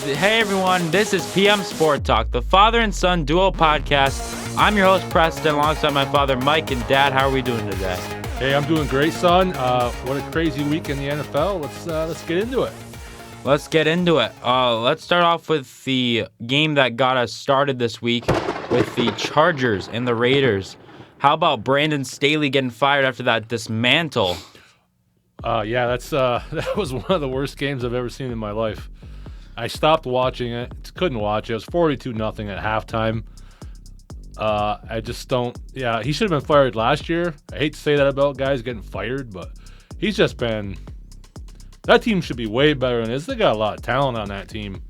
Hey everyone, this is PM Sport Talk, the father and son duo podcast. I'm your host Preston, alongside my father Mike and Dad. How are we doing today? Hey, I'm doing great, son. What a crazy week in the NFL. Let's get into it. Let's get into it. Let's start off with the game that got us started this week with the Chargers and the Raiders. How about Brandon Staley getting fired after that dismantle? Yeah, that was one of the worst games I've ever seen in my life. I stopped watching it. Couldn't watch it. It was 42-0 at halftime. I just don't. Yeah, he should have been fired last year. I hate to say that about guys getting fired, but he's just been. That team should be way better than this. They got a lot of talent on that team,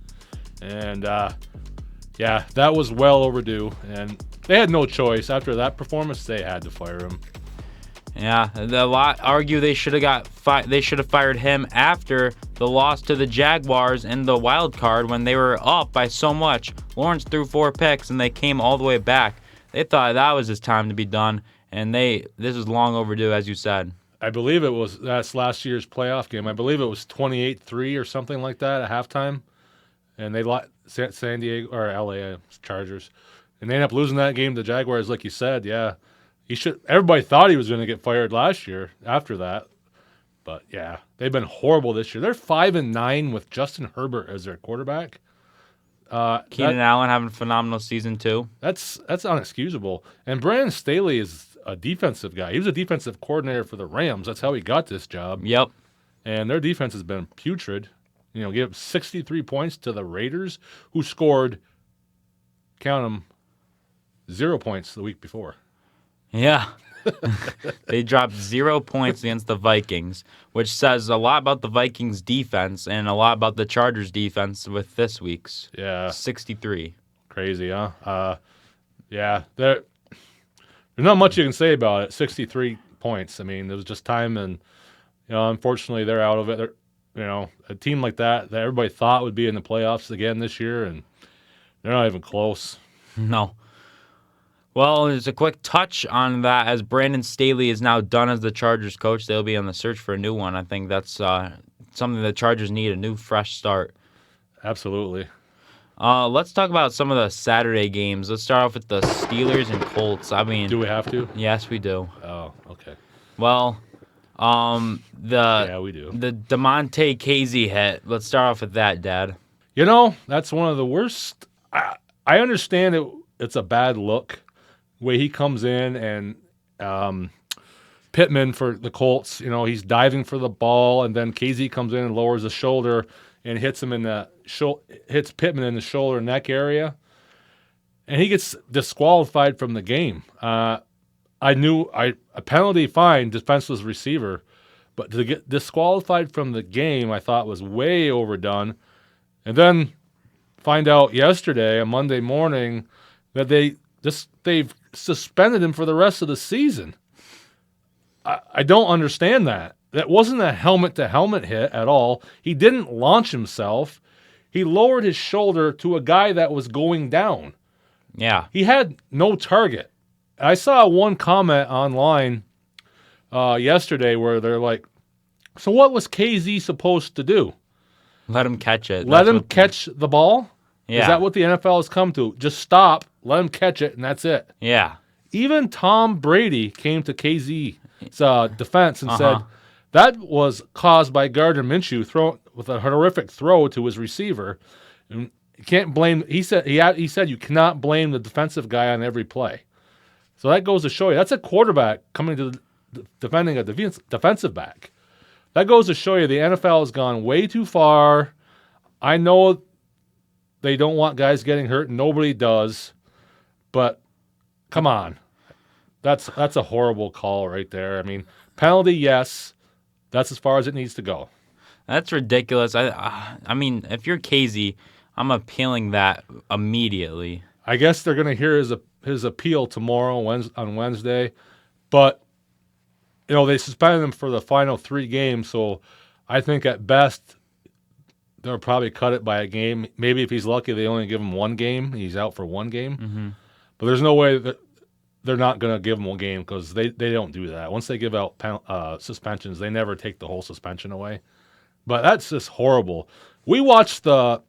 and yeah, that was well overdue. And they had no choice after that performance. They had to fire him. Yeah, a lot argue they should have fired him after the loss to the Jaguars in the wild card when they were up by so much. Lawrence threw 4 picks and they came all the way back. They thought that was his time to be done, and this is long overdue, as you said. I believe that's last year's playoff game. I believe it was 28-3 or something like that at halftime, and they lost San Diego or LA Chargers, and they ended up losing that game to the Jaguars, like you said. Yeah. Everybody thought he was going to get fired last year after that. But, yeah, they've been horrible this year. They're 5-9 with Justin Herbert as their quarterback. Keenan Allen having a phenomenal season, too. That's unexcusable. And Brandon Staley is a defensive guy. He was a defensive coordinator for the Rams. That's how he got this job. Yep. And their defense has been putrid. You know, give 63 points to the Raiders, who scored, count them, 0 points the week before. Yeah. They dropped 0 points against the Vikings, which says a lot about the Vikings' defense and a lot about the Chargers' defense with this week's 63. Crazy, huh? Yeah, there's not much you can say about it. 63 points. I mean, there was just time, and unfortunately, they're out of it. A team like that everybody thought would be in the playoffs again this year, and they're not even close. No. Well, there's a quick touch on that as Brandon Staley is now done as the Chargers coach. They'll be on the search for a new one. I think that's something the Chargers need, a new, fresh start. Absolutely. Let's talk about some of the Saturday games. Let's start off with the Steelers and Colts. I mean, do we have to? Yes, we do. Oh, okay. Well, yeah, we do. The DeMonte Kazee hit. Let's start off with that, Dad. That's one of the worst. I understand it's a bad look. Way he comes in and Pittman for the Colts, he's diving for the ball, and then Kazee comes in and lowers the shoulder and hits him hits Pittman in the shoulder and neck area, and he gets disqualified from the game. A penalty fine, defenseless receiver, but to get disqualified from the game, I thought was way overdone. And then find out yesterday, on Monday morning, that they've suspended him for the rest of the season. I don't understand that. That wasn't a helmet-to-helmet hit at all. He didn't launch himself. He lowered his shoulder to a guy that was going down. Yeah. He had no target. I saw one comment online yesterday where they're like, so what was KZ supposed to do? Let him catch it. Let him catch the ball? Yeah. Is that what the NFL has come to? Just stop, let him catch it, and that's it. Yeah. Even Tom Brady came to KZ's defense and said that was caused by Gardner Minshew with a horrific throw to his receiver. And you can't blame. He said you cannot blame the defensive guy on every play. So that goes to show you that's a quarterback coming to defending a defensive back. That goes to show you the NFL has gone way too far. I know they don't want guys getting hurt. Nobody does. But come on. That's a horrible call right there. I mean, penalty, yes. That's as far as it needs to go. That's ridiculous. I mean, if you're Kazee, I'm appealing that immediately. I guess they're going to hear his appeal tomorrow on Wednesday. But, they suspended him for the final 3 games. So I think at best they'll probably cut it by a game. Maybe if he's lucky, they only give him 1 game. He's out for 1 game. Mm-hmm. But there's no way that they're not going to give him a game because they don't do that. Once they give out suspensions, they never take the whole suspension away. But that's just horrible. We watched the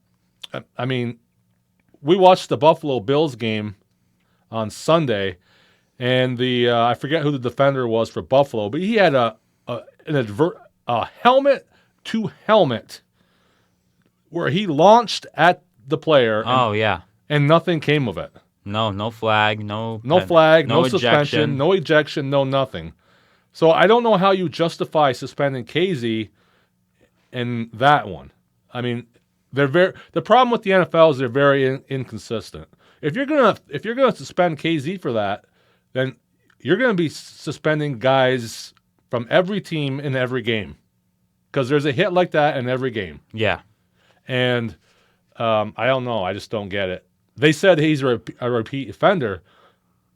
Buffalo Bills game on Sunday, and I forget who the defender was for Buffalo, but he had a helmet to helmet where he launched at the player. And nothing came of it. No flag, no suspension, no ejection, no nothing. So I don't know how you justify suspending Kazee in that one. I mean, the problem with the NFL is they're very inconsistent. If you're gonna suspend Kazee for that, then you're gonna be suspending guys from every team in every game, because there's a hit like that in every game. Yeah, and I don't know. I just don't get it. They said he's a repeat offender,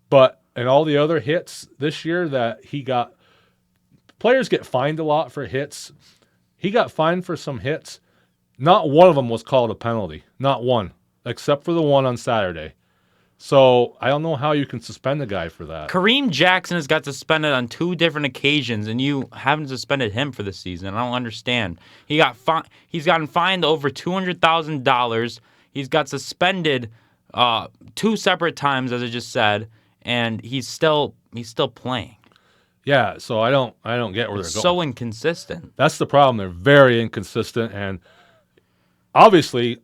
but in all the other hits this year that he got, players get fined a lot for hits. He got fined for some hits. Not one of them was called a penalty. Not one, except for the one on Saturday. So I don't know how you can suspend a guy for that. Kareem Jackson has got suspended on 2 different occasions, and you haven't suspended him for the season. I don't understand. He's gotten fined over $200,000. He's got suspended 2 separate times, as I just said, and he's still playing. Yeah, so I don't get where they're going. So inconsistent. That's the problem. They're very inconsistent, and obviously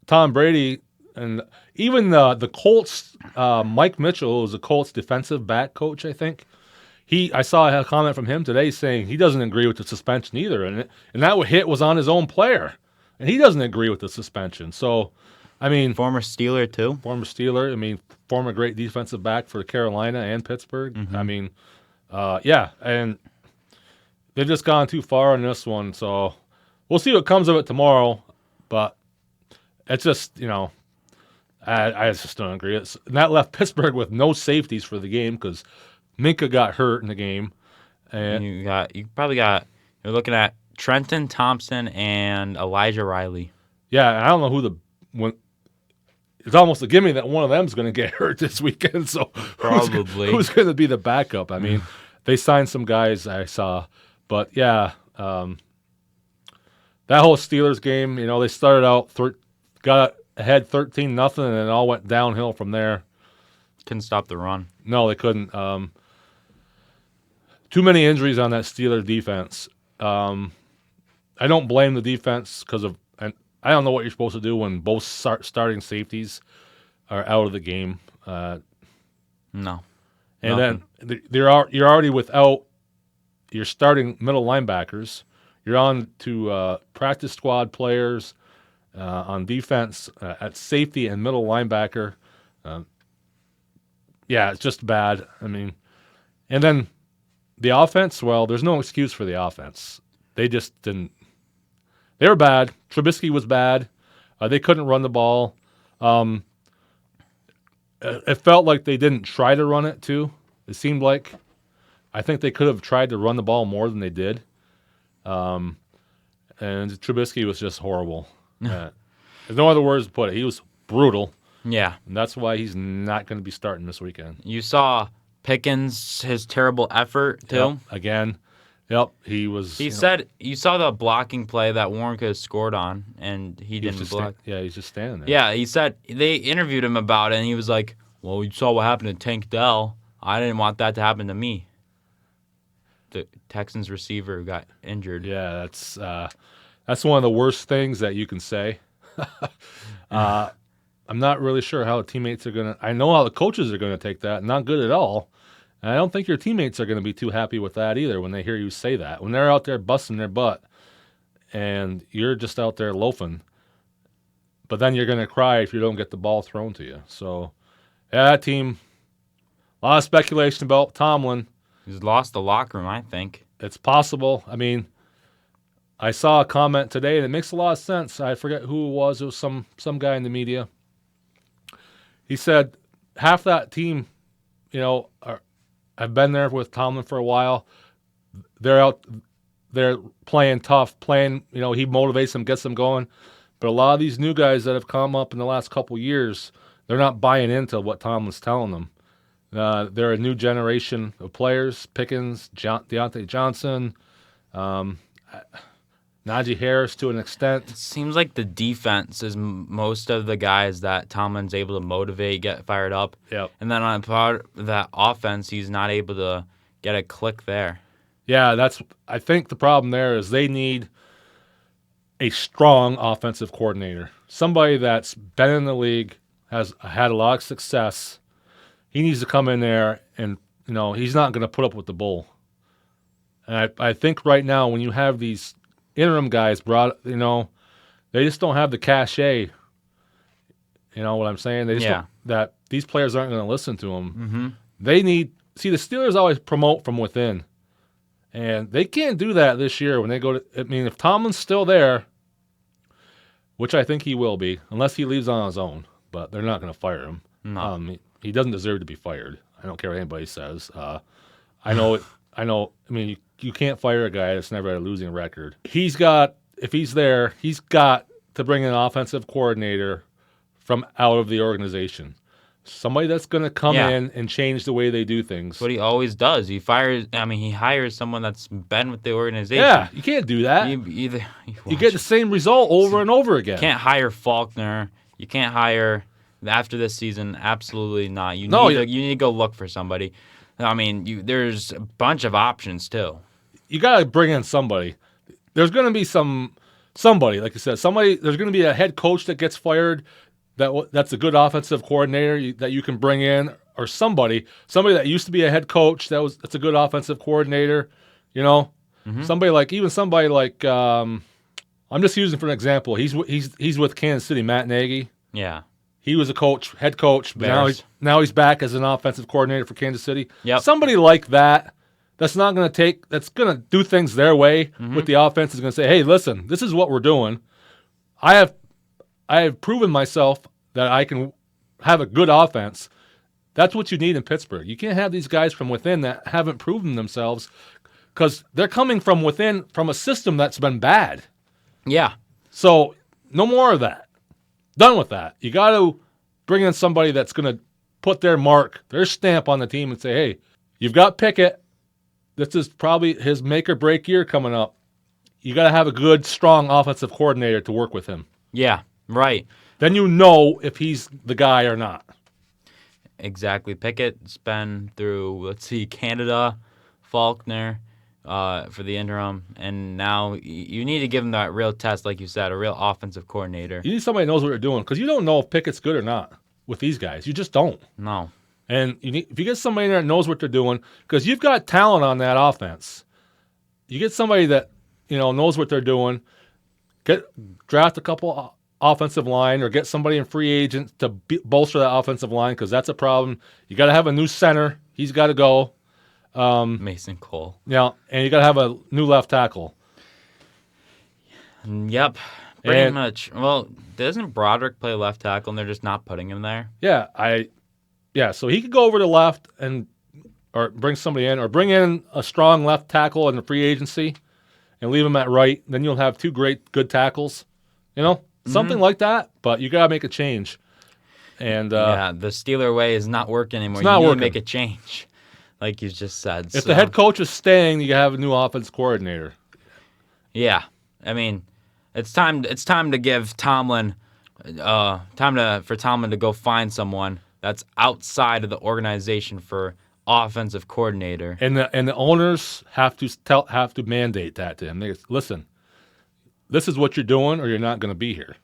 Tom Brady and even the Colts, Mike Mitchell, who was the Colts defensive back coach, I think. I saw a comment from him today saying he doesn't agree with the suspension either, and that hit was on his own player, and he doesn't agree with the suspension. So, I mean, former Steeler too. Former Steeler. I mean, former great defensive back for Carolina and Pittsburgh. Mm-hmm. I mean, yeah, and they've just gone too far on this one. So we'll see what comes of it tomorrow. But it's just, I just don't agree. And that left Pittsburgh with no safeties for the game because Minka got hurt in the game. And you're looking at Trenton Thompson and Elijah Riley. Yeah, and I don't know it's almost a gimme that one of them is going to get hurt this weekend. So probably who's going to be the backup? I mean, they signed some guys I saw, but yeah, that whole Steelers game, they started out got ahead 13-0, and it all went downhill from there. Couldn't stop the run. No, they couldn't. Too many injuries on that Steeler defense. I don't blame the defense and I don't know what you're supposed to do when both starting safeties are out of the game. No. And then you're already without your starting middle linebackers. You're on to practice squad players on defense at safety and middle linebacker. Yeah, it's just bad. I mean, and then the offense, well, there's no excuse for the offense. They just didn't. They were bad. Trubisky was bad. They couldn't run the ball. It felt like they didn't try to run it, too. It seemed like. I think they could have tried to run the ball more than they did. And Trubisky was just horrible. There's no other words to put it. He was brutal. Yeah. And that's why he's not going to be starting this weekend. You saw Pickens, his terrible effort, too. Yep, again. Yep, he was. He said you saw the blocking play that Warren could have scored on, and he didn't block. He's just standing there. Yeah, he said they interviewed him about it, and he was like, "Well, you saw what happened to Tank Dell. I didn't want that to happen to me." The Texans receiver who got injured. Yeah, that's one of the worst things that you can say. I'm not really sure how the teammates are gonna. I know how the coaches are gonna take that. Not good at all. And I don't think your teammates are going to be too happy with that either when they hear you say that. When they're out there busting their butt and you're just out there loafing, but then you're going to cry if you don't get the ball thrown to you. So, yeah, that team, a lot of speculation about Tomlin. He's lost the locker room, I think. It's possible. I mean, I saw a comment today, and it makes a lot of sense. I forget who it was. It was some guy in the media. He said half that team, I've been there with Tomlin for a while. They're playing tough, he motivates them, gets them going. But a lot of these new guys that have come up in the last couple years, they're not buying into what Tomlin's telling them. They're a new generation of players. Pickens, Deontay Johnson, Najee Harris to an extent. It seems like the defense is most of the guys that Tomlin's able to motivate, get fired up. Yep. And then on part of that offense, he's not able to get a click there. Yeah, I think the problem there is they need a strong offensive coordinator. Somebody that's been in the league, has had a lot of success. He needs to come in there and, he's not going to put up with the bull. And I think right now when you have these interim guys they just don't have the cachet. You know what I'm saying? They just don't, that these players aren't going to listen to them. Mm-hmm. The Steelers always promote from within. And they can't do that this year when they go to, if Tomlin's still there, which I think he will be, unless he leaves on his own, but they're not going to fire him. No. He doesn't deserve to be fired. I don't care what anybody says. I know. You can't fire a guy that's never had a losing record. If he's there, he's got to bring in an offensive coordinator from out of the organization. Somebody that's going to come in and change the way they do things. That's what he always does. He hires someone that's been with the organization. Yeah, you can't do that. You get the same result over and over again. You can't hire Faulkner. You can't hire after this season. Absolutely not. You need to go look for somebody. There's a bunch of options too. You got to bring in somebody. There's going to be somebody, like you said, there's going to be a head coach that gets fired that's a good offensive coordinator that you can bring in, or somebody that used to be a head coach that's a good offensive coordinator, Mm-hmm. Somebody like I'm just using for an example. He's with Kansas City, Matt Nagy. Yeah. He was a head coach, but now he's back as an offensive coordinator for Kansas City. Yep. Somebody like that. That's going to do things their way with the offense is going to say, hey, listen, this is what we're doing. I have proven myself that I can have a good offense. That's what you need in Pittsburgh. You can't have these guys from within that haven't proven themselves because they're coming from within from a system that's been bad. Yeah. So no more of that. Done with that. You got to bring in somebody that's going to put their mark, their stamp on the team and say, hey, you've got Pickett. This is probably his make or break year coming up. You got to have a good, strong offensive coordinator to work with him. Yeah, right. Then you know if he's the guy or not. Exactly. Pickett's been through, Canada, Faulkner for the interim, and now you need to give him that real test, like you said, a real offensive coordinator. You need somebody that knows what they're doing because you don't know if Pickett's good or not with these guys. You just don't. No. And if you get somebody in there that knows what they're doing, because you've got talent on that offense, you get somebody that knows what they're doing. Draft a couple offensive line or get somebody in free agent to bolster that offensive line because that's a problem. You got to have a new center. He's got to go. Mason Cole. Yeah, and you got to have a new left tackle. Yep. Pretty much. Well, doesn't Broderick play left tackle and they're just not putting him there? Yeah, so he could go over to left or bring somebody in, or bring in a strong left tackle in the free agency and leave him at right. Then you'll have two good tackles, something like that. But you got to make a change. And the Steeler way is not working anymore. It's not you need working. To make a change, like you just said. If the head coach is staying, you have a new offense coordinator. Yeah, it's time to give Tomlin for Tomlin to go find someone that's outside of the organization for offensive coordinator. And the owners have to mandate that to him. They say, listen, this is what you're doing, or you're not going to be here.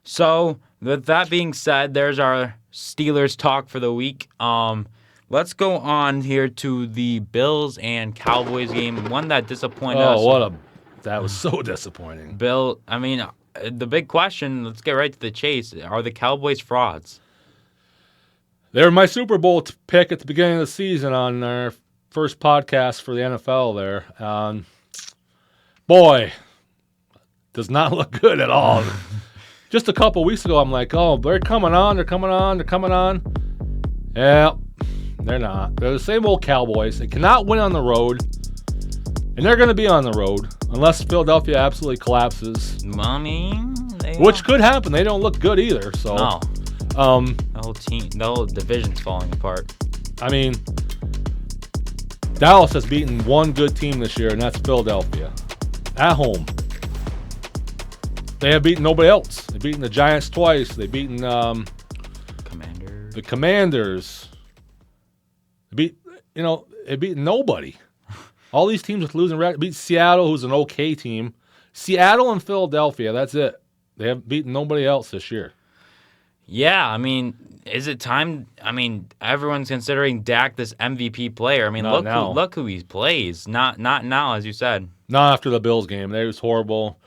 So with that being said, there's our Steelers talk for the week. Let's go on here to the Bills and Cowboys game. One that disappointed us. That was so disappointing. The big question, let's get right to the chase. Are the Cowboys frauds? They were my Super Bowl pick at the beginning of the season on our first podcast for the NFL there. Boy, does not look good at all. Just a couple weeks ago, I'm like, oh, they're coming on. Yeah, they're not. They're the same old Cowboys. They cannot win on the road, and they're going to be on the road unless Philadelphia absolutely collapses. Which could happen. They don't look good either. So. No. The whole division's falling apart. I mean, Dallas has beaten one good team this year, and that's Philadelphia. At home. They have beaten nobody else. They've beaten the Giants twice. They've beaten the Commanders. They beat nobody. All these teams with losing record. Beat Seattle, who's an okay team. Seattle and Philadelphia, that's it. They haven't beaten nobody else this year. Yeah, I mean, is it time? I mean, everyone's considering Dak this MVP player. I mean, look who he plays. Not now, as you said. Not after the Bills game. That was horrible.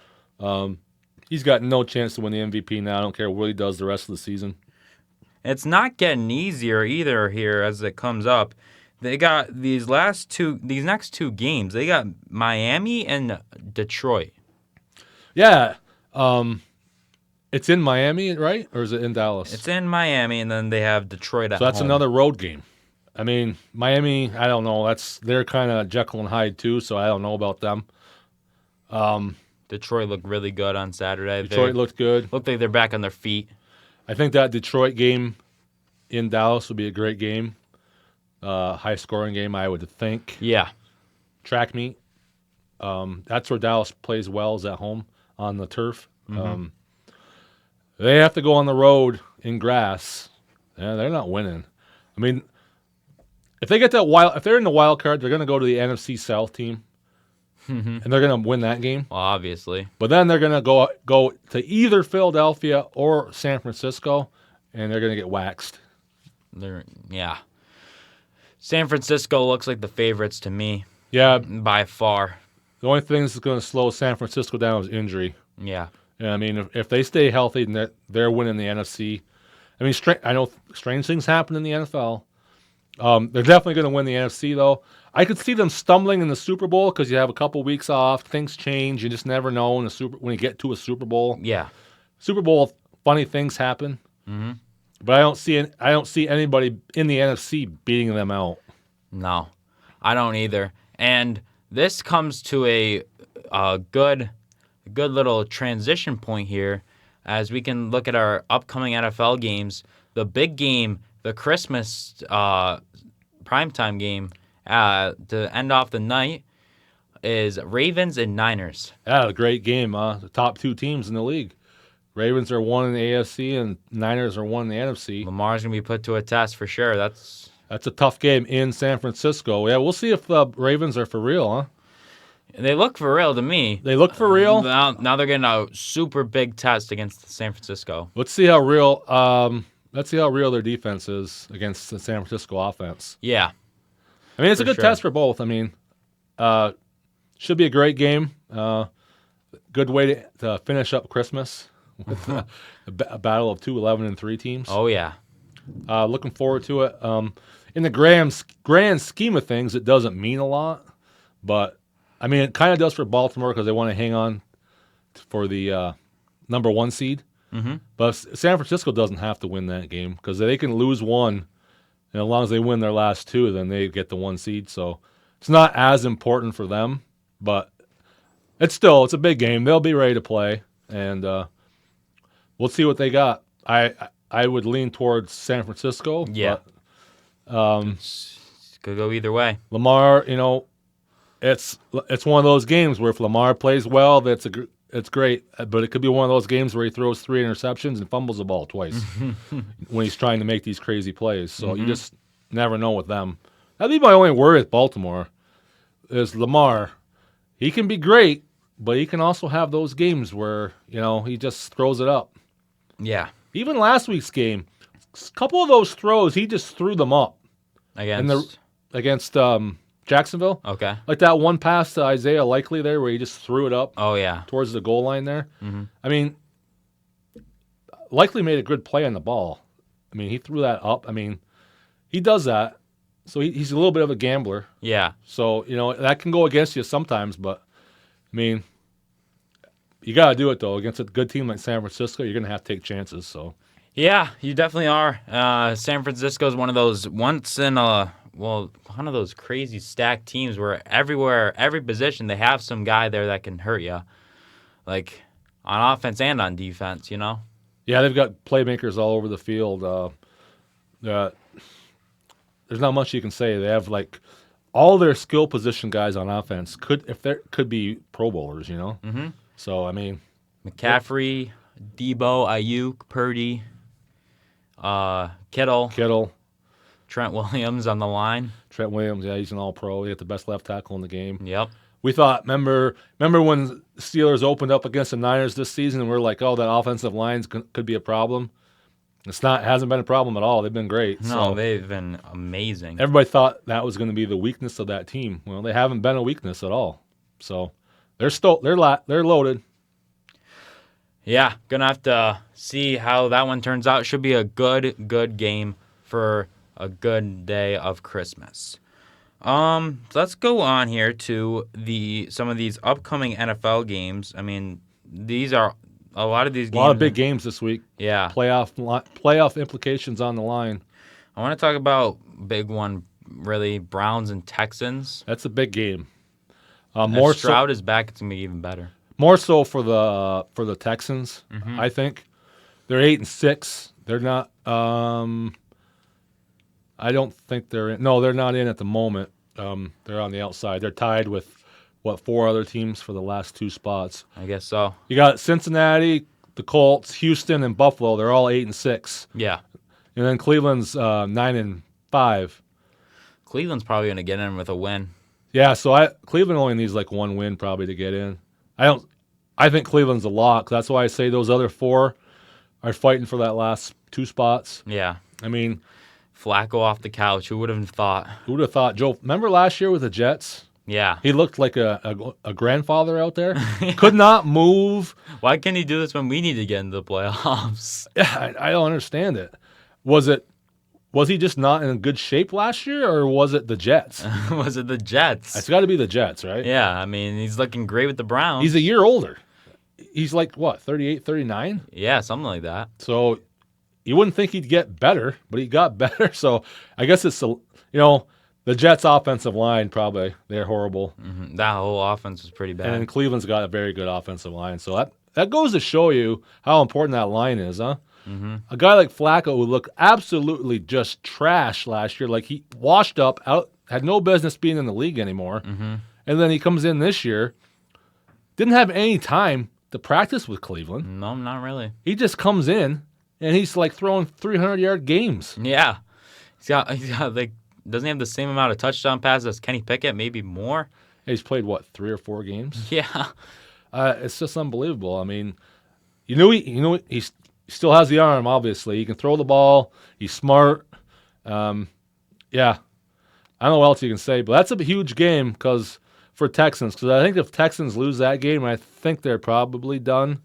He's got no chance to win the MVP now. I don't care what he does the rest of the season. It's not getting easier either here as it comes up. They got these next two games. They got Miami and Detroit. Yeah. It's in Miami, right? Or is it in Dallas? It's in Miami, and then they have Detroit at home. So that's another road game. I mean, Miami, I don't know. They're kind of Jekyll and Hyde too, so I don't know about them. Detroit looked really good on Saturday. Detroit looked good. Looked like they're back on their feet. I think that Detroit game in Dallas would be a great game. High-scoring game, I would think. Yeah. Track meet. That's where Dallas plays well, is at home on the turf. Mm-hmm. They have to go on the road in grass. Yeah, they're not winning. I mean, if they're in the wild card, they're going to go to the NFC South team, and they're going to win that game. Well, obviously. But then they're going to go to either Philadelphia or San Francisco, and they're going to get waxed. Yeah. San Francisco looks like the favorites to me. Yeah. By far. The only thing that's going to slow San Francisco down is injury. Yeah. I mean, if they stay healthy, then they're winning the NFC. I mean, I know strange things happen in the NFL. They're definitely going to win the NFC, though. I could see them stumbling in the Super Bowl because you have a couple weeks off. Things change. You just never know when you get to a Super Bowl. Yeah. Super Bowl, funny things happen. Mm-hmm. But I don't see anybody in the NFC beating them out. No, I don't either. And this comes to a good little transition point here as we can look at our upcoming NFL games. The big game, the Christmas primetime game to end off the night is Ravens and Niners. Yeah, a great game. The top two teams in the league. Ravens are one in the AFC and Niners are one in the NFC. Lamar's going to be put to a test for sure. That's a tough game in San Francisco. Yeah, we'll see if the Ravens are for real, huh? They look for real to me. They look for real? Now they're getting a super big test against San Francisco. Let's see how real their defense is against the San Francisco offense. Yeah. I mean, it's a good test for both. I mean, should be a great game. Good way to finish up Christmas with a battle of two 11-3 teams. Oh, yeah. Looking forward to it. In the grand scheme of things, it doesn't mean a lot, but I mean, it kind of does for Baltimore because they want to hang on for the number one seed. Mm-hmm. But San Francisco doesn't have to win that game because they can lose one, and as long as they win their last two, then they get the one seed. So it's not as important for them, but it's a big game. They'll be ready to play, and we'll see what they got. I would lean towards San Francisco. Yeah. But, could go either way. Lamar, it's one of those games where if Lamar plays well, it's great. But it could be one of those games where he throws 3 interceptions and fumbles the ball twice when he's trying to make these crazy plays. So you just never know with them. That'd be my only worry with Baltimore is Lamar. He can be great, but he can also have those games where, he just throws it up. Yeah. Even last week's game, a couple of those throws, he just threw them up. Against Jacksonville. Okay. Like that one pass to Isaiah Likely there where he just threw it up. Oh, yeah. Towards the goal line there. Mm-hmm. I mean, Likely made a good play on the ball. I mean, he threw that up. I mean, he does that. So he's a little bit of a gambler. Yeah. So, that can go against you sometimes, but, I mean, you got to do it, though. Against a good team like San Francisco, you're going to have to take chances. So. Yeah, you definitely are. San Francisco is one of those one of those crazy stacked teams where every position, they have some guy there that can hurt you, like on offense and on defense, Yeah, they've got playmakers all over the field. there's not much you can say. They have like all their skill position guys on offense could be Pro Bowlers, you know. Mm-hmm. So I mean, McCaffrey, Debo, Ayuk, Purdy, Kittle, Trent Williams on the line. Trent Williams, yeah, he's an All-Pro. He got the best left tackle in the game. Yep. We thought, remember when Steelers opened up against the Niners this season, and we're like, oh, that offensive line could be a problem. Hasn't been a problem at all. They've been great. No, So they've been amazing. everybody thought that was going to be the weakness of that team. Well, they haven't been a weakness at all. So they're loaded. Yeah, gonna have to see how that one turns out. Should be a good game for a good day of Christmas. So let's go on here to some of these upcoming NFL games. I mean, these are a lot of these games. A lot of big games this week. Yeah. Playoff implications on the line. I want to talk about big one, really, Browns and Texans. That's a big game. If Stroud is back, it's gonna be even better. More so for the Texans, I think. They're 8-6. They're not. I don't think they're in. No, they're not in at the moment. They're on the outside. They're tied with, 4 other teams for the last 2 spots. I guess so. You got Cincinnati, the Colts, Houston, and Buffalo. They're all 8-6. Yeah. And then Cleveland's 9-5. Cleveland's probably going to get in with a win. Yeah, so Cleveland only needs like 1 win probably to get in. I think Cleveland's a lock. That's why I say those other 4 are fighting for that last 2 spots. Yeah. I mean, Flacco off the couch. Who would have thought? Who would have thought? Joe, remember last year with the Jets? Yeah. He looked like a grandfather out there. Could not move. Why can't he do this when we need to get into the playoffs? Yeah, I don't understand it. Was he just not in good shape last year, or was it the Jets? Was it the Jets? It's got to be the Jets, right? Yeah, I mean, he's looking great with the Browns. He's a year older. He's like, what, 38, 39? Yeah, something like that. So you wouldn't think he'd get better, but he got better. So I guess it's, the Jets' offensive line, probably, they're horrible. Mm-hmm. That whole offense was pretty bad. And Cleveland's got a very good offensive line. So that goes to show you how important that line is, huh? Mm-hmm. A guy like Flacco who looked absolutely just trash last year, like he washed up, out, had no business being in the league anymore. Mm-hmm. And then he comes in this year, didn't have any time to practice with Cleveland. No, not really. He just comes in, and he's like throwing 300-yard games. Yeah. He's got like, doesn't he have the same amount of touchdown passes as Kenny Pickett, maybe more? He's played, 3 or 4 games? Yeah. It's just unbelievable. I mean, he still has the arm, obviously. He can throw the ball. He's smart. Yeah. I don't know what else you can say, but that's a huge game for Texans. Because I think if Texans lose that game, I think they're probably done.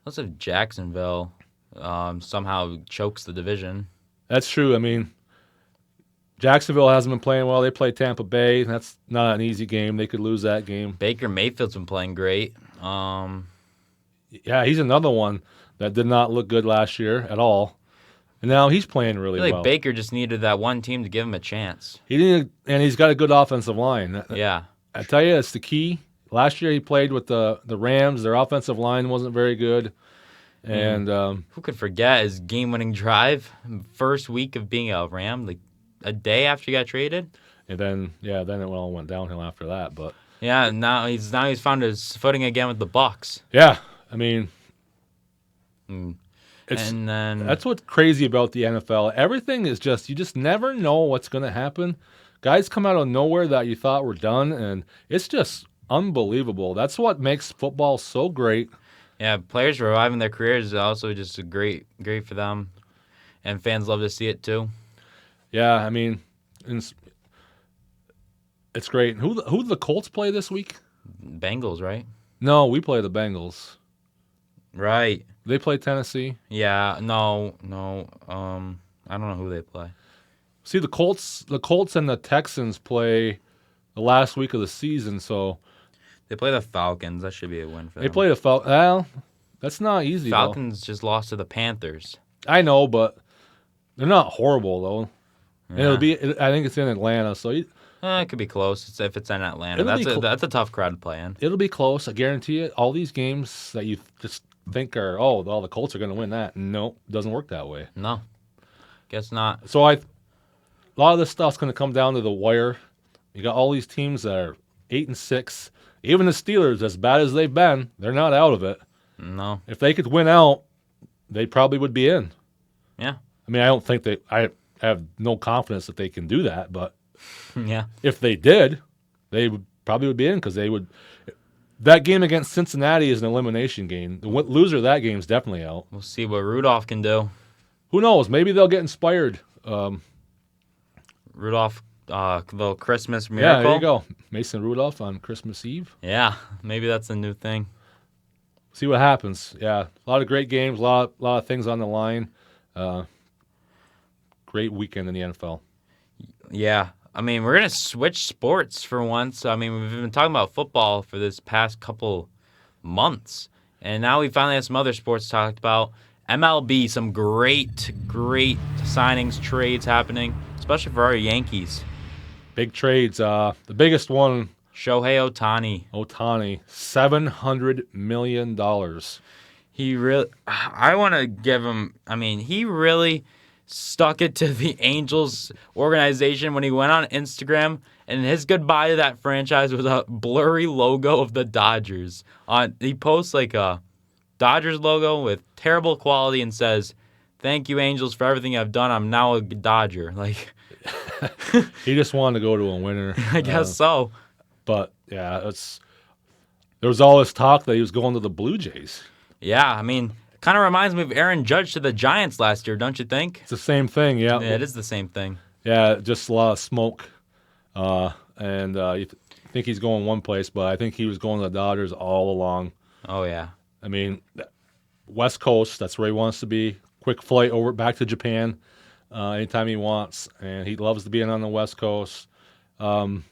Let's if Jacksonville somehow chokes the division. That's true. I mean, Jacksonville hasn't been playing well. They play Tampa Bay. That's not an easy game. They could lose that game. Baker Mayfield's been playing great. Yeah, he's another one that did not look good last year at all. And now he's playing really I feel like well. Baker just needed that one team to give him a chance. And he's got a good offensive line. Yeah. I tell you, it's the key. Last year he played with the Rams. Their offensive line wasn't very good. And who could forget his game-winning drive, first week of being a Ram, like a day after he got traded? And then it all went downhill after that. But yeah, now he's found his footing again with the Bucs. Yeah, I mean, And then that's what's crazy about the NFL. Everything is just, you just never know what's going to happen. Guys come out of nowhere that you thought were done, and it's just unbelievable. That's what makes football so great. Yeah, players reviving their careers is also just great for them, and fans love to see it too. Yeah, I mean, it's great. Who do the Colts play this week? Bengals, right? No, we play the Bengals. Right. They play Tennessee. Yeah. No. I don't know who they play. See, the Colts and the Texans play the last week of the season, so they play the Falcons. That should be a win for them. They play the Falcons. Well, that's not easy. Falcons just lost to the Panthers. I know, but they're not horrible though. Yeah. And I think it's in Atlanta, so it could be close. If it's in Atlanta, that's a tough crowd to play in. It'll be close. I guarantee it. All these games that you just think all the Colts are going to win that. Nope, doesn't work that way. No, guess not. So lot of this stuff's going to come down to the wire. You got all these teams that are 8-6. Even the Steelers, as bad as they've been, they're not out of it. No. If they could win out, they probably would be in. Yeah. I mean, I don't think I have no confidence that they can do that, but Yeah. if they did, they would be in because they would. That game against Cincinnati is an elimination game. The loser of that game is definitely out. We'll see what Rudolph can do. Who knows? Maybe they'll get inspired. Rudolph, little Christmas Yeah, miracle. there you go. Mason Rudolph on Christmas Eve. Yeah, maybe that's a new thing. See what happens. Yeah, a lot of great games, a lot of things on the line. Great weekend in the NFL. Yeah. I mean, we're going to switch sports for once. I mean, we've been talking about football for this past couple months. And now we finally have some other sports talked about. MLB, some great signings, trades happening, especially for our Yankees. Big trades. The biggest one, Shohei Ohtani. $700 million. I want to give him, he really stuck it to the Angels organization when he went on Instagram, and his goodbye to that franchise was a blurry logo of the Dodgers. He posts like a Dodgers logo with terrible quality and says, "Thank you, Angels, for everything I've done. I'm now a Dodger." Like, he just wanted to go to a winner. I guess so. But yeah, there was all this talk that he was going to the Blue Jays. Yeah, kind of reminds me of Aaron Judge to the Giants last year, don't you think? It's the same thing, yeah. Yeah, it is the same thing. Yeah, just a lot of smoke. And you think he's going one place, but I think he was going to the Dodgers all along. Oh, yeah. I mean, West Coast, that's where he wants to be. Quick flight over back to Japan anytime he wants. And he loves being on the West Coast. And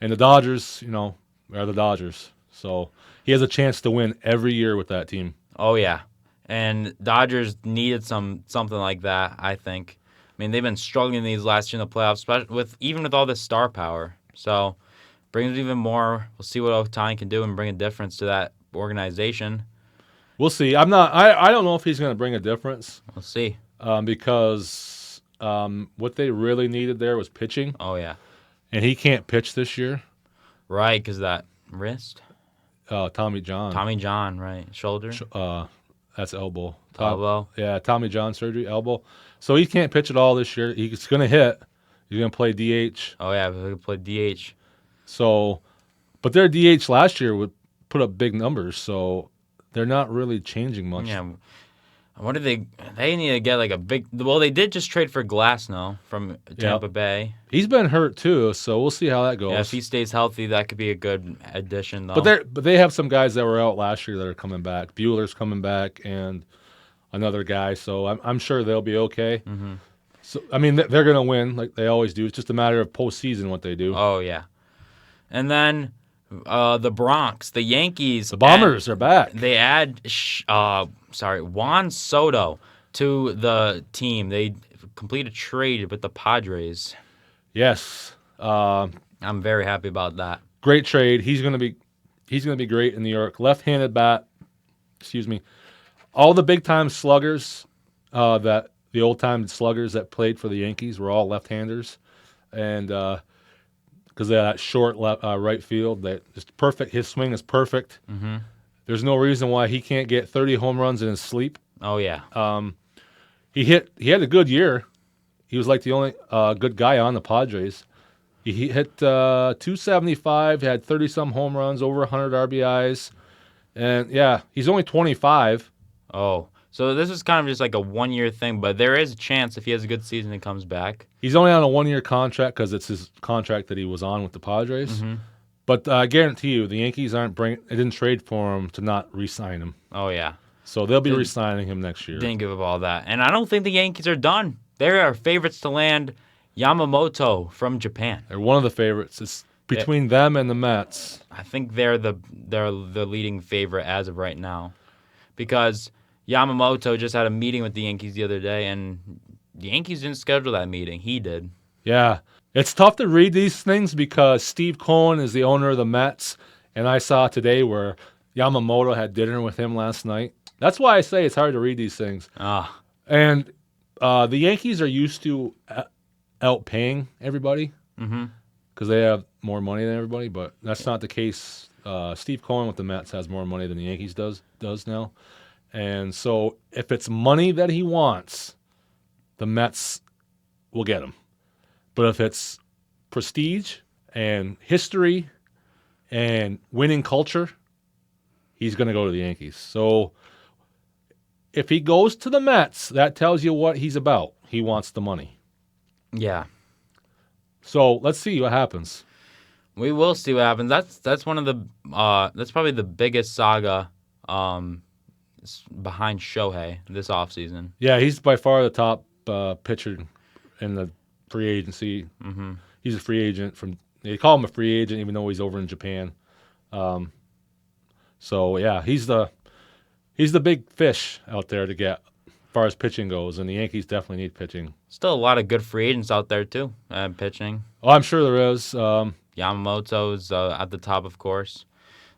the Dodgers, are the Dodgers. So he has a chance to win every year with that team. Oh, yeah. And Dodgers needed something like that, I think. They've been struggling these last year in the playoffs, especially even with all this star power. So brings even more. We'll see what Ohtani can do and bring a difference to that organization. We'll see. I don't know if he's going to bring a difference. We'll see. Because what they really needed there was pitching. Oh, yeah. And he can't pitch this year. Right, because that wrist? Tommy John. Tommy John, right. Shoulder? That's elbow. Elbow? Yeah, Tommy John surgery, elbow. So he can't pitch at all this year. He's going to hit. He's going to play DH. Oh, yeah, he play DH. So, but their DH last year would put up big numbers, so they're not really changing much. Yeah. What did they need to get like a big, well, they did just trade for Glasnow from Tampa Bay. He's been hurt too, so we'll see how that goes. Yeah, if he stays healthy, that could be a good addition, though. But they have some guys that were out last year that are coming back. Bueller's coming back and another guy, so I'm sure they'll be okay. Mm-hmm. So they're going to win like they always do. It's just a matter of postseason what they do. Oh, yeah. And then the Bronx, the Yankees. The Bombers are back. They add Juan Soto to the team. They complete a trade with the Padres. Yes. I'm very happy about that. Great trade. He's going to be great in New York. Left-handed bat. Excuse me. All the big-time sluggers that the old-time sluggers that played for the Yankees were all left-handers, and because they had that short right field, that just perfect. His swing is perfect. Mm-hmm. There's no reason why he can't get 30 home runs in his sleep. Oh yeah. He had a good year. He was like the only good guy on the Padres. He hit 275, had 30-some home runs, over 100 RBIs, and yeah, he's only 25. Oh, so this is kind of just like a one-year thing, but there is a chance if he has a good season, he comes back. He's only on a one-year contract because it's his contract that he was on with the Padres. Mm-hmm. But I guarantee you, the Yankees they didn't trade for him to not re-sign him. Oh yeah. So they'll be re-signing him next year. Didn't give up all that, and I don't think the Yankees are done. They are favorites to land Yamamoto from Japan. They're one of the favorites. It's between them and the Mets. I think they're the leading favorite as of right now, because Yamamoto just had a meeting with the Yankees the other day, and the Yankees didn't schedule that meeting. He did. Yeah. It's tough to read these things because Steve Cohen is the owner of the Mets, and I saw today where Yamamoto had dinner with him last night. That's why I say it's hard to read these things. Ah. And the Yankees are used to outpaying everybody Mm-hmm. because they have more money than everybody, but that's not the case. Steve Cohen with the Mets has more money than the Yankees does now. And so if it's money that he wants, the Mets will get him. But if it's prestige and history and winning culture, he's going to go to the Yankees. So if he goes to the Mets, that tells you what he's about. He wants the money. Yeah. So let's see what happens. We will see what happens. That's one of the that's probably the biggest saga behind Shohei this offseason. Yeah, he's by far the top pitcher in the free agency. Mm-hmm. He's a free agent they call him a free agent even though he's over in Japan. So yeah, he's the big fish out there to get as far as pitching goes, and the Yankees definitely need pitching. Still a lot of good free agents out there too, pitching. Oh, I'm sure there is. Yamamoto's at the top, of course.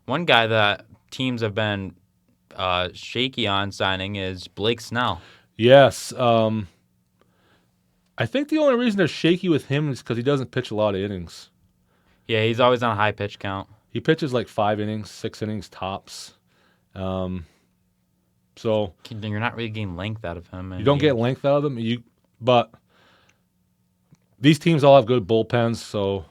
One guy that teams have been shaky on signing is Blake Snell. Yes. I think the only reason they're shaky with him is because he doesn't pitch a lot of innings. Yeah, he's always on a high pitch count. He pitches like 5 innings, 6 innings tops. So you're not really getting length out of him. You don't get length out of them. But these teams all have good bullpens, so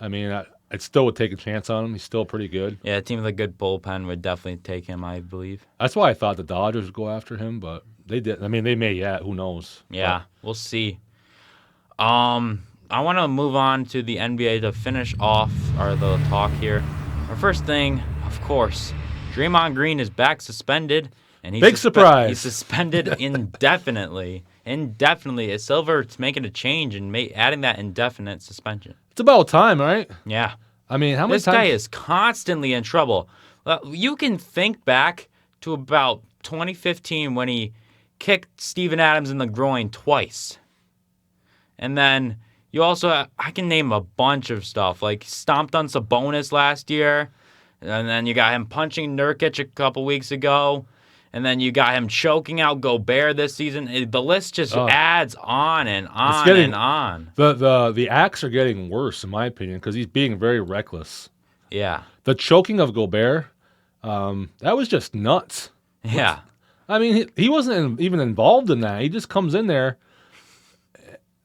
I mean, I still would take a chance on him. He's still pretty good. Yeah, a team with a good bullpen would definitely take him, I believe. That's why I thought the Dodgers would go after him, but they didn't. I mean, they may yet. Who knows? Yeah, we'll see. I want to move on to the NBA to finish off our little talk here. Our first thing, of course, Draymond Green is back suspended, and big surprise. He's suspended indefinitely. Indefinitely. Silver's making a change and adding that indefinite suspension. It's about time, right? Yeah. I mean, how many This times? guy is constantly in trouble. You can think back to about 2015 when he kicked Steven Adams in the groin twice. And then you also, I can name a bunch of stuff, like stomped on Sabonis last year. And then you got him punching Nurkic a couple weeks ago. And then you got him choking out Gobert this season. The list just adds on and on and on. The acts are getting worse, in my opinion, because he's being very reckless. Yeah. The choking of Gobert, that was just nuts. Yeah. I mean, he wasn't even involved in that. He just comes in there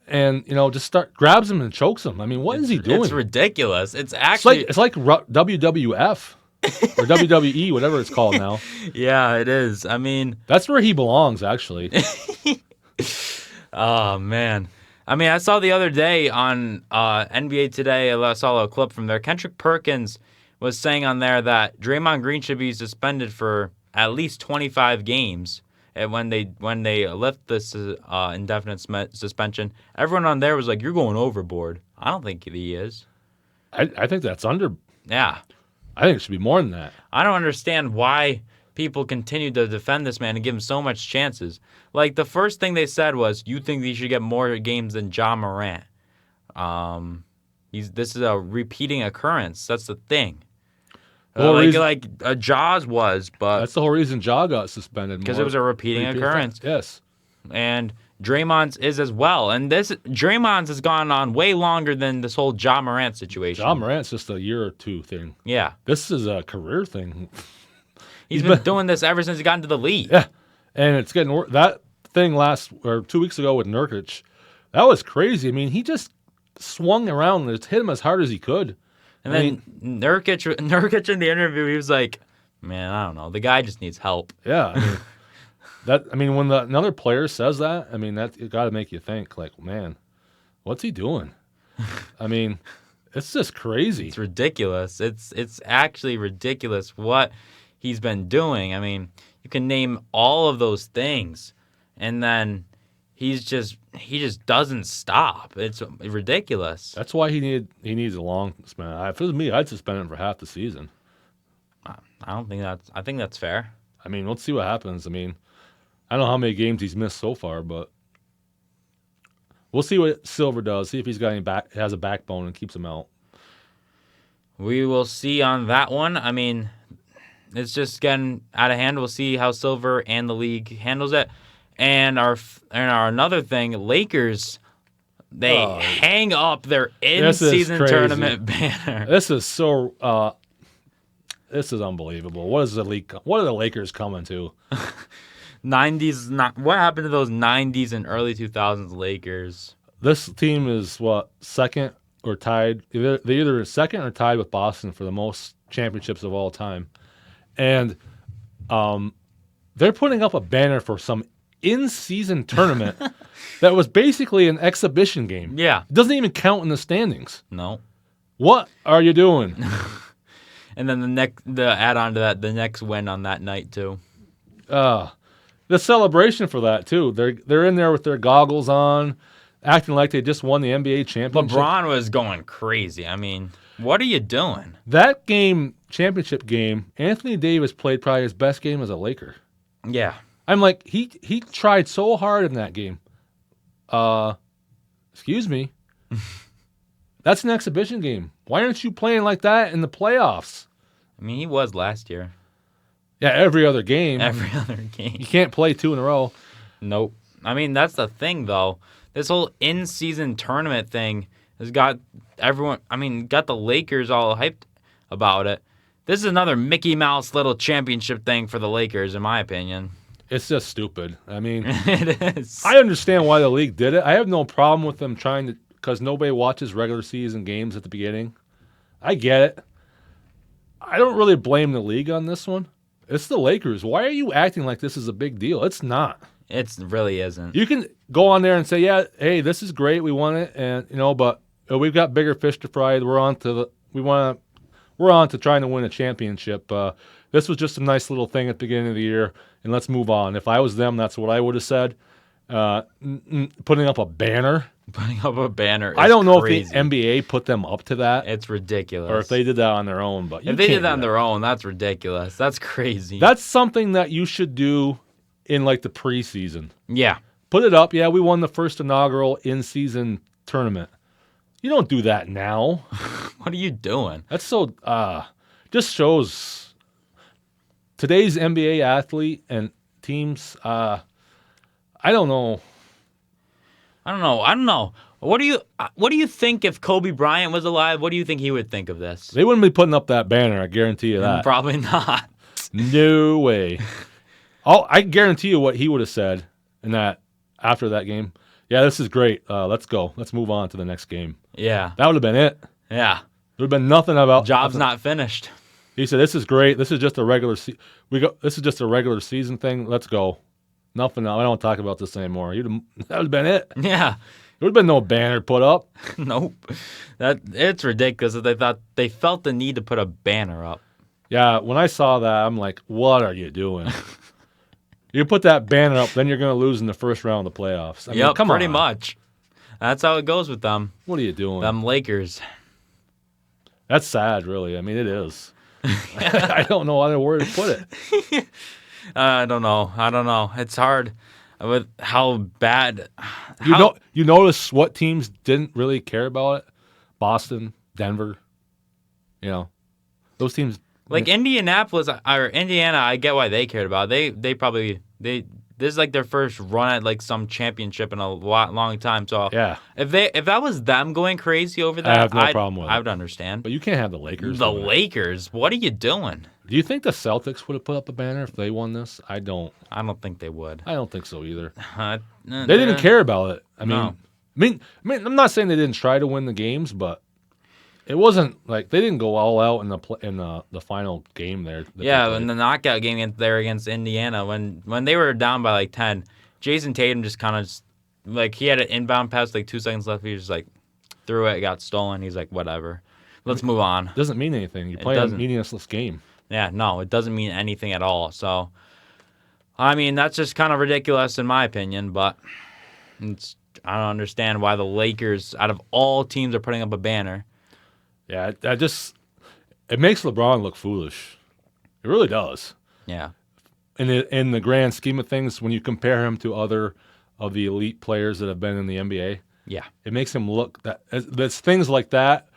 and, just grabs him and chokes him. I mean, what is he doing? It's ridiculous. It's actually... It's like WWF. Or WWE, whatever it's called now. Yeah, it is. I mean... That's where he belongs, actually. Oh, man. I mean, I saw the other day on NBA Today, I saw a clip from there. Kendrick Perkins was saying on there that Draymond Green should be suspended for at least 25 games. And when they lift this indefinite suspension, everyone on there was like, "You're going overboard." I don't think he is. I think that's under... Yeah. I think it should be more than that. I don't understand why people continue to defend this man and give him so much chances. Like, the first thing they said was, you think he should get more games than Ja Morant. This is a repeating occurrence. That's the thing. Ja's was, but... That's the whole reason Ja got suspended. Because it was a repeating occurrence. Yes. And Draymond's is as well. And Draymond's has gone on way longer than this whole Ja Morant situation. Ja Morant's just a year or two thing. Yeah. This is a career thing. He's been doing this ever since he got into the league. Yeah. And it's getting worse. That thing 2 weeks ago with Nurkic, that was crazy. I mean, he just swung around and just hit him as hard as he could. And then Nurkic in the interview, he was like, man, I don't know. The guy just needs help. Yeah. When another player says that, it got to make you think, like, man, what's he doing? I mean, it's just crazy. It's ridiculous. It's actually ridiculous what he's been doing. I mean, you can name all of those things, and then he just doesn't stop. It's ridiculous. That's why he needs a long suspend. If it was me, I'd suspend him for half the season. I think that's fair. I mean, let's see what happens. I mean, I don't know how many games he's missed so far, but we'll see what Silver does. See if he's got has a backbone and keeps him out. We will see on that one. I mean, it's just getting out of hand. We'll see how Silver and the league handles it. And our another thing, Lakers They hang up their in-season tournament banner. This is so. This is unbelievable. What is the league? What are the Lakers coming to? 90s. What happened to those 90s and early 2000s Lakers? This team is second or tied. They're either second or tied with Boston for the most championships of all time, and they're putting up a banner for some in-season tournament that was basically an exhibition game. Yeah, it doesn't even count in the standings. No. What are you doing? And then the add-on to that, the next win on that night too. The celebration for that too. They're in there with their goggles on, acting like they just won the NBA championship. LeBron was going crazy. I mean, what are you doing? That championship game, Anthony Davis played probably his best game as a Laker. Yeah. I'm like, he tried so hard in that game. Excuse me. That's an exhibition game. Why aren't you playing like that in the playoffs? I mean, he was last year. Yeah, every other game. Every other game. You can't play 2 in a row. Nope. I mean, that's the thing, though. This whole in-season tournament thing has got everyone, got the Lakers all hyped about it. This is another Mickey Mouse little championship thing for the Lakers, in my opinion. It's just stupid. I mean, it is. I understand why the league did it. I have no problem with them trying to, because nobody watches regular season games at the beginning. I get it. I don't really blame the league on this one. It's the Lakers. Why are you acting like this is a big deal? It's not. It really isn't. You can go on there and say, yeah, hey, this is great. We won it, and but we've got bigger fish to fry. We're on to trying to win a championship. This was just a nice little thing at the beginning of the year, and let's move on. If I was them, that's what I would have said. Putting up a banner. Putting up a banner. I don't know crazy. if the NBA put them up to that. It's ridiculous. Or if they did that on their own. But if they did that on their own, that's ridiculous. That's crazy. That's something that you should do in like the preseason. Yeah. Put it up. Yeah, we won the first inaugural in-season tournament. You don't do that now. What are you doing? That's so just shows today's NBA athlete and teams. I don't know. What do you think if Kobe Bryant was alive? What do you think he would think of this? They wouldn't be putting up that banner. I guarantee you that. Probably not. No way. I guarantee you what he would have said in that after that game. Yeah, this is great. Let's go. Let's move on to the next game. Yeah. That would have been it. Yeah. There would have been nothing about job's not finished. He said, "This is great. This is just a regular This is just a regular season thing. Let's go. Nothing else. I don't talk about this anymore." That would have been it. Yeah. There would have been no banner put up. Nope. It's ridiculous that they felt the need to put a banner up. Yeah, when I saw that, I'm like, what are you doing? You put that banner up, then you're going to lose in the first round of the playoffs. I mean, pretty much. That's how it goes with them. What are you doing? Them Lakers. That's sad, really. I mean, it is. I don't know other word to put it. I don't know. It's hard with how bad. You notice what teams didn't really care about it? Boston, Denver. Those teams. Like Indianapolis or Indiana, I get why they cared about it. This is like their first run at like some championship in a long time. So yeah, if that was them going crazy over that, I have no problem with it. I would understand. But you can't have the Lakers. The Lakers, what are you doing? Do you think the Celtics would have put up a banner if they won this? I don't. I don't think they would. I don't think so either. They didn't care about it. No. I mean, I'm not saying they didn't try to win the games, but it wasn't like they didn't go all out in the final game there. Yeah, in the knockout game there against Indiana, when they were down by like 10, Jason Tatum just kind of like he had an inbound pass like 2 seconds left. He just like threw it, got stolen. He's like, whatever, let's move on. Doesn't mean anything. You play a meaningless game. Yeah, no, it doesn't mean anything at all. So, I mean, that's just kind of ridiculous in my opinion. But I don't understand why the Lakers, out of all teams, are putting up a banner. Yeah, it makes LeBron look foolish. It really does. Yeah. In the grand scheme of things, when you compare him to other of the elite players that have been in the NBA, yeah, it makes him look there's things like that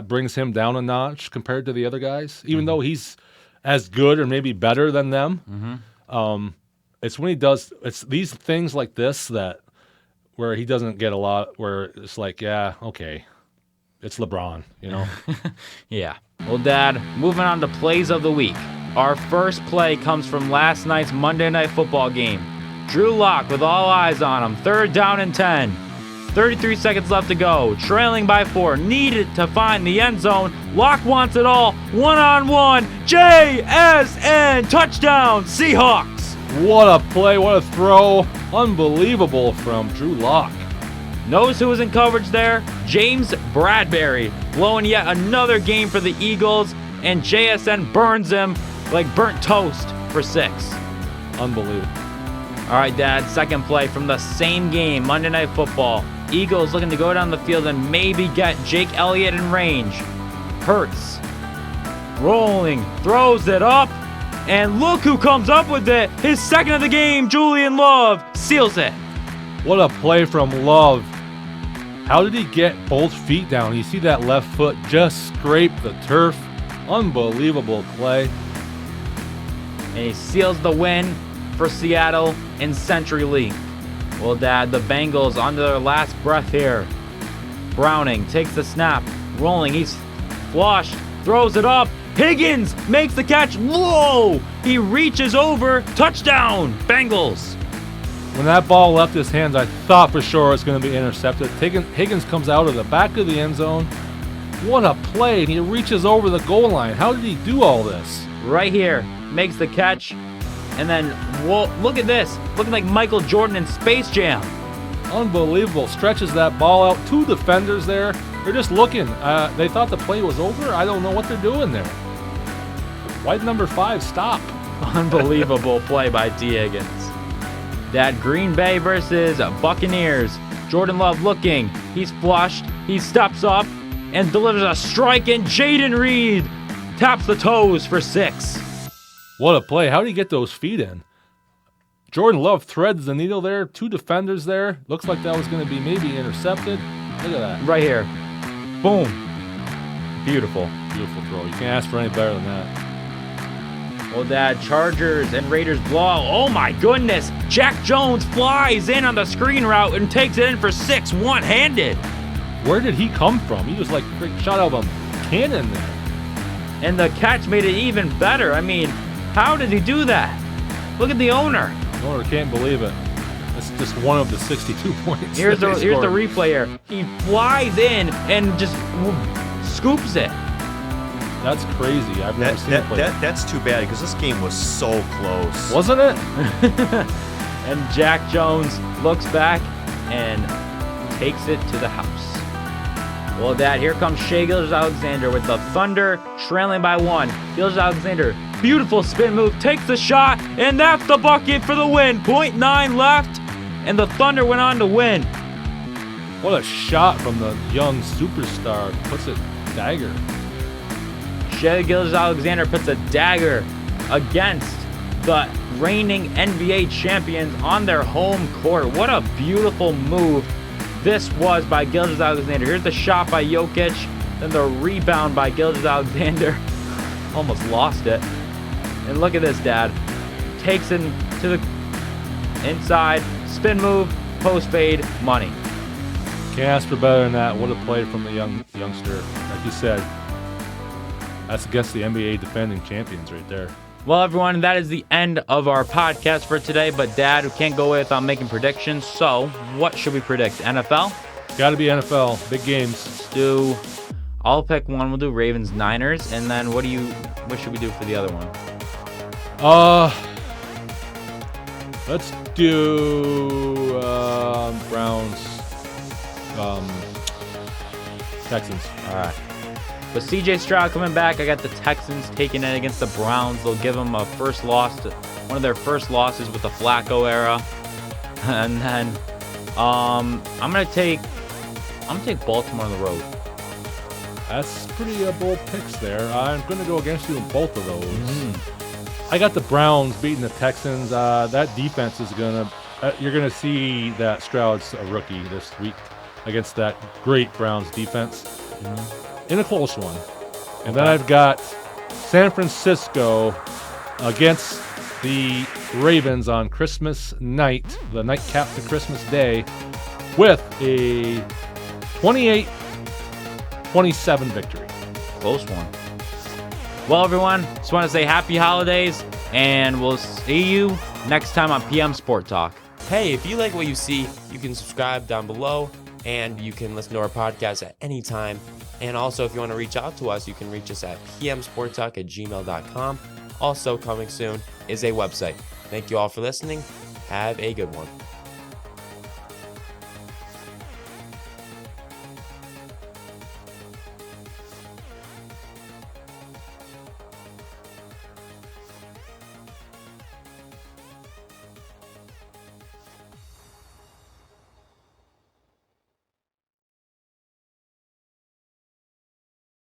brings him down a notch compared to the other guys, even though he's as good or maybe better than them. Mm-hmm. It's when he does it's these things like this that where he doesn't get a lot, where it's like, yeah, okay, it's LeBron, you know? Yeah. Well, Dad, moving on to plays of the week. Our first play comes from last night's Monday Night Football game. Drew Lock with all eyes on him. 3rd down and 10. 33 seconds left to go. Trailing by 4. Needed to find the end zone. Lock wants it all. One-on-one. JSN. Touchdown. Seahawks. What a play. What a throw. Unbelievable from Drew Lock. Knows who was in coverage there? James Bradbury. Blowing yet another game for the Eagles. And JSN burns him like burnt toast for 6. Unbelievable. All right, Dad, second play from the same game, Monday Night Football. Eagles looking to go down the field and maybe get Jake Elliott in range. Hurts. Rolling. Throws it up. And look who comes up with it. His second of the game, Julian Love, seals it. What a play from Love. How did he get both feet down? You see that left foot just scrape the turf. Unbelievable play. And he seals the win for Seattle in CenturyLink. Well, Dad, the Bengals under their last breath here. Browning takes the snap, rolling, he's flushed, throws it up. Higgins makes the catch. Whoa! He reaches over. Touchdown, Bengals. When that ball left his hands, I thought for sure it's going to be intercepted. Higgins comes out of the back of the end zone. What a play, and he reaches over the goal line. How did he do all this? Right here, makes the catch. And then, whoa, look at this. Looking like Michael Jordan in Space Jam. Unbelievable. Stretches that ball out. 2 defenders there. They're just looking. They thought the play was over. I don't know what they're doing there. Why'd number 5 stop? Unbelievable play by T. Higgins. That Green Bay versus Buccaneers. Jordan Love looking. He's flushed. He steps up and delivers a strike, and Jaden Reed taps the toes for 6. What a play. How did he get those feet in? Jordan Love threads the needle there. 2 defenders there. Looks like that was going to be maybe intercepted. Look at that. Right here. Boom. Beautiful. Beautiful throw. You can't ask for any better than that. Well, Dad, Chargers and Raiders blowout. Oh, my goodness. Jack Jones flies in on the screen route and takes it in for 6 one-handed. Where did he come from? He was like shot out of a cannon there. And the catch made it even better. I mean, how did he do that? Look at the owner. The owner can't believe it. That's just one of the 62 points. Here's the replay here. He flies in and just scoops it. That's crazy. I've never seen it play. That's too bad because this game was so close. Wasn't it? And Jack Jones looks back and takes it to the house. Well, Dad, here comes Shai Gilgeous-Alexander with the Thunder trailing by 1. Gilgeous-Alexander, beautiful spin move, takes the shot, and that's the bucket for the win. 0.9 left, and the Thunder went on to win. What a shot from the young superstar. Puts it dagger. Shai Gilgeous-Alexander puts a dagger against the reigning NBA champions on their home court. What a beautiful move this was by Gilgeous-Alexander. Here's the shot by Jokic, then the rebound by Gilgeous-Alexander. Almost lost it. And look at this, Dad. Takes him to the inside, spin move, post fade, money. Can't ask for better than that. What a play from the youngster. Like you said, that's against the NBA defending champions right there. Well, everyone, that is the end of our podcast for today. But, Dad, we can't go without making predictions. So, what should we predict? NFL? Got to be NFL. Big games. I'll pick one. We'll do Ravens, Niners. And then what should we do for the other one? Let's do Browns, Texans. All right. With C.J. Stroud coming back, I got the Texans taking it against the Browns. They'll give them a first loss, one of their first losses with the Flacco era. And then I'm gonna take Baltimore on the road. That's pretty bold picks there. I'm gonna go against you in both of those. I got the Browns beating the Texans. That defense is you're gonna see that Stroud's a rookie this week against that great Browns defense. In a close one. And then I've got San Francisco against the Ravens on Christmas night, the nightcap to Christmas Day. with a 28-27 victory. Close one. Well, everyone, just want to say happy holidays, and we'll see you next time on PM Sport Talk. Hey, if you like what you see, you can subscribe down below, and you can listen to our podcast at any time. And also, if you want to reach out to us, you can reach us at pmsporttalk@gmail.com. Also coming soon is a website. Thank you all for listening. Have a good one.